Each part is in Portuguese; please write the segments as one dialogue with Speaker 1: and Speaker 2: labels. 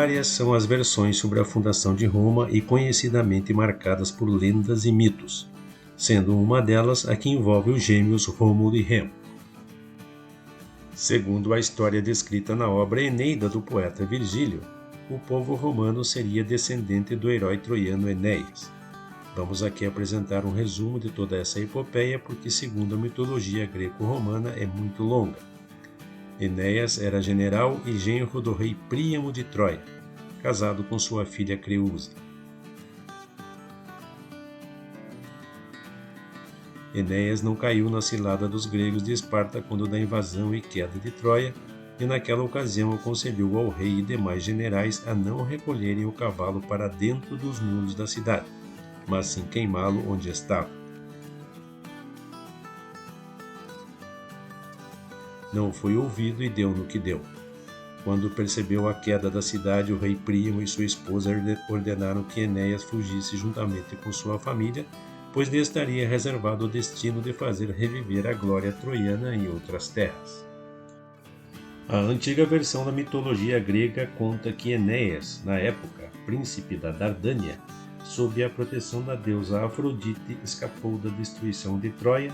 Speaker 1: Várias são as versões sobre a fundação de Roma e conhecidamente marcadas por lendas e mitos, sendo uma delas a que envolve os gêmeos Rômulo e Remo. Segundo a história descrita na obra Eneida do poeta Virgílio, o povo romano seria descendente do herói troiano Enéas. Vamos aqui apresentar um resumo de toda essa epopeia porque, segundo a mitologia greco-romana, é muito longa. Enéas era general e genro do rei Príamo de Troia, casado com sua filha Creusa. Enéas não caiu na cilada dos gregos de Esparta quando da invasão e queda de Troia, e naquela ocasião aconselhou ao rei e demais generais a não recolherem o cavalo para dentro dos muros da cidade, mas sim queimá-lo onde estava. Não foi ouvido e deu no que deu. Quando percebeu a queda da cidade, o rei Príamo e sua esposa ordenaram que Enéas fugisse juntamente com sua família, pois lhe estaria reservado o destino de fazer reviver a glória troiana em outras terras. A antiga versão da mitologia grega conta que Enéas, na época príncipe da Dardânia, sob a proteção da deusa Afrodite, escapou da destruição de Troia,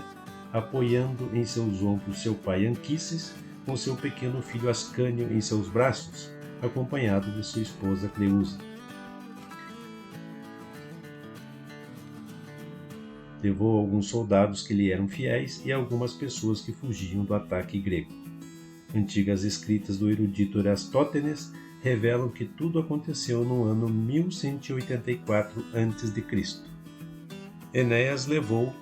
Speaker 1: apoiando em seus ombros seu pai Anquises, com seu pequeno filho Ascânio em seus braços, acompanhado de sua esposa Cleusa. Levou alguns soldados que lhe eram fiéis e algumas pessoas que fugiam do ataque grego. Antigas escritas do erudito Erastótenes revelam que tudo aconteceu no ano 1184 a.C. Enéas levou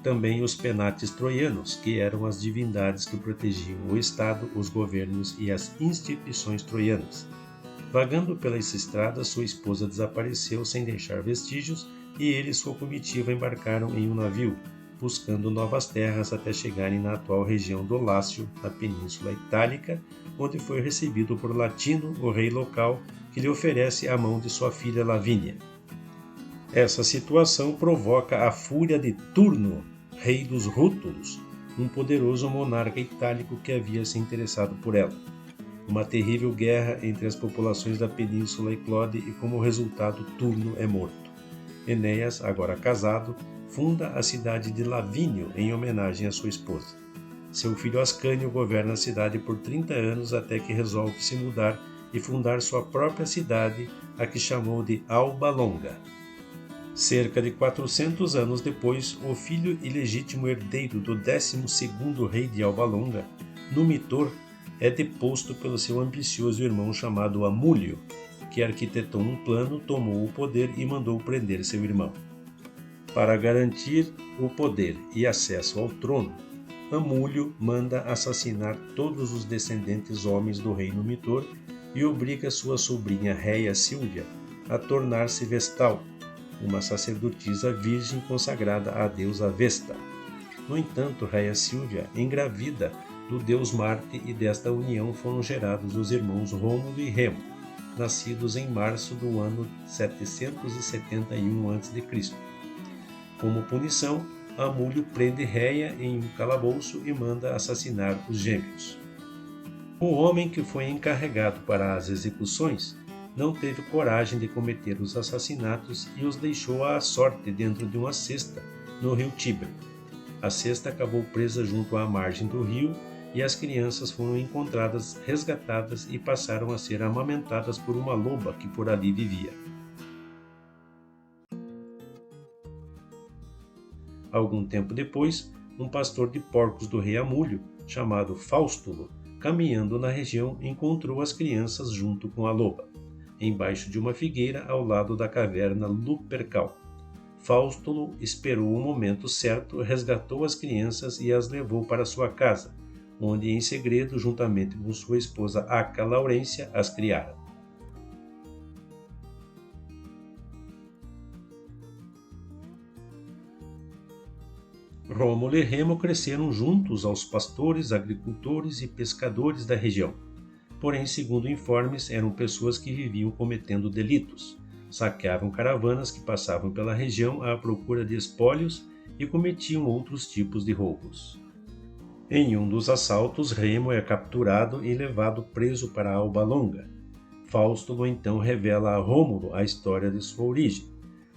Speaker 1: também os penates troianos, que eram as divindades que protegiam o Estado, os governos e as instituições troianas. Vagando pelas estradas, sua esposa desapareceu sem deixar vestígios e ele e sua comitiva embarcaram em um navio, buscando novas terras até chegarem na atual região do Lácio, na Península Itálica, onde foi recebido por Latino, o rei local, que lhe oferece a mão de sua filha Lavínia. Essa situação provoca a fúria de Turno, rei dos Rútulos, um poderoso monarca itálico que havia se interessado por ela. Uma terrível guerra entre as populações da península eclode e, como resultado, Turno é morto. Enéas, agora casado, funda a cidade de Lavínio em homenagem à sua esposa. Seu filho Ascânio governa a cidade por 30 anos até que resolve se mudar e fundar sua própria cidade, a que chamou de Alba Longa. Cerca de 400 anos depois, o filho ilegítimo herdeiro do 12º rei de Alba Longa, Numitor, é deposto pelo seu ambicioso irmão chamado Amúlio, que arquitetou um plano, tomou o poder e mandou prender seu irmão. Para garantir o poder e acesso ao trono, Amúlio manda assassinar todos os descendentes homens do rei Numitor e obriga sua sobrinha Réia Sílvia a tornar-se Vestal, uma sacerdotisa virgem consagrada à deusa Vesta. No entanto, Réia Sílvia engravida do deus Marte e desta união foram gerados os irmãos Rômulo e Remo, nascidos em março do ano 771 a.C. Como punição, Amúlio prende Réia em um calabouço e manda assassinar os gêmeos. O homem que foi encarregado para as execuções não teve coragem de cometer os assassinatos e os deixou à sorte dentro de uma cesta no rio Tibre. A cesta acabou presa junto à margem do rio e as crianças foram encontradas, resgatadas e passaram a ser amamentadas por uma loba que por ali vivia. Algum tempo depois, um pastor de porcos do rei Amúlio, chamado Faustulo, caminhando na região, encontrou as crianças junto com a loba, embaixo de uma figueira ao lado da caverna Lupercal. Faustulo esperou o momento certo, resgatou as crianças e as levou para sua casa, onde em segredo, juntamente com sua esposa Acca Laurência, as criara. Rômulo e Remo cresceram juntos aos pastores, agricultores e pescadores da região. Porém, segundo informes, eram pessoas que viviam cometendo delitos, saqueavam caravanas que passavam pela região à procura de espólios e cometiam outros tipos de roubos. Em um dos assaltos, Remo é capturado e levado preso para Alba Longa. Fausto então revela a Rômulo a história de sua origem.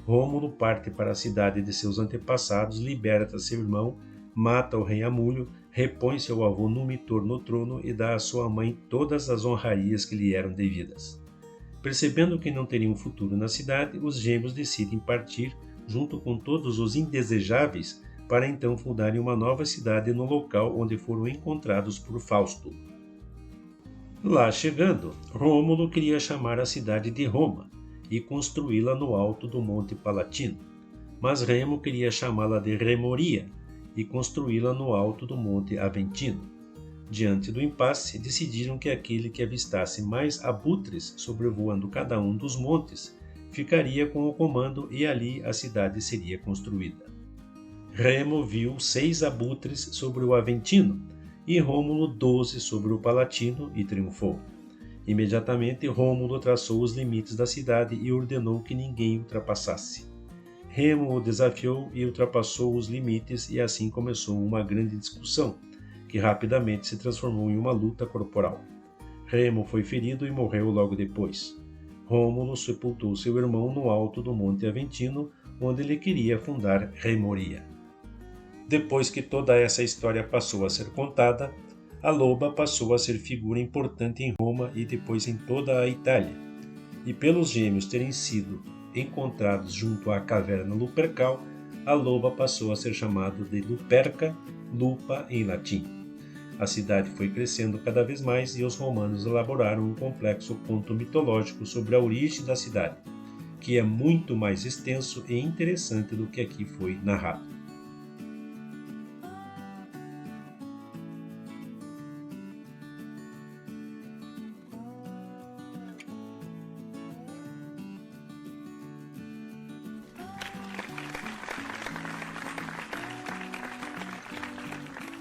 Speaker 1: Rômulo parte para a cidade de seus antepassados, liberta seu irmão, mata o rei Amulho, repõe seu avô Numitor no trono e dá à sua mãe todas as honrarias que lhe eram devidas. Percebendo que não teriam futuro na cidade, os gêmeos decidem partir, junto com todos os indesejáveis, para então fundarem uma nova cidade no local onde foram encontrados por Fausto. Lá chegando, Rômulo queria chamar a cidade de Roma e construí-la no alto do Monte Palatino, mas Remo queria chamá-la de Remoria e construí-la no alto do Monte Aventino. Diante do impasse, decidiram que aquele que avistasse mais abutres sobrevoando cada um dos montes ficaria com o comando e ali a cidade seria construída. Remo viu 6 abutres sobre o Aventino e Rômulo 12 sobre o Palatino e triunfou. Imediatamente Rômulo traçou os limites da cidade e ordenou que ninguém ultrapassasse. Remo o desafiou e ultrapassou os limites e assim começou uma grande discussão, que rapidamente se transformou em uma luta corporal. Remo foi ferido e morreu logo depois. Rômulo sepultou seu irmão no alto do Monte Aventino, onde ele queria fundar Remoria. Depois que toda essa história passou a ser contada, a loba passou a ser figura importante em Roma e depois em toda a Itália. E pelos gêmeos terem sido encontrados junto à caverna Lupercal, a loba passou a ser chamada de Luperca, lupa em latim. A cidade foi crescendo cada vez mais e os romanos elaboraram um complexo conto mitológico sobre a origem da cidade, que é muito mais extenso e interessante do que aqui foi narrado.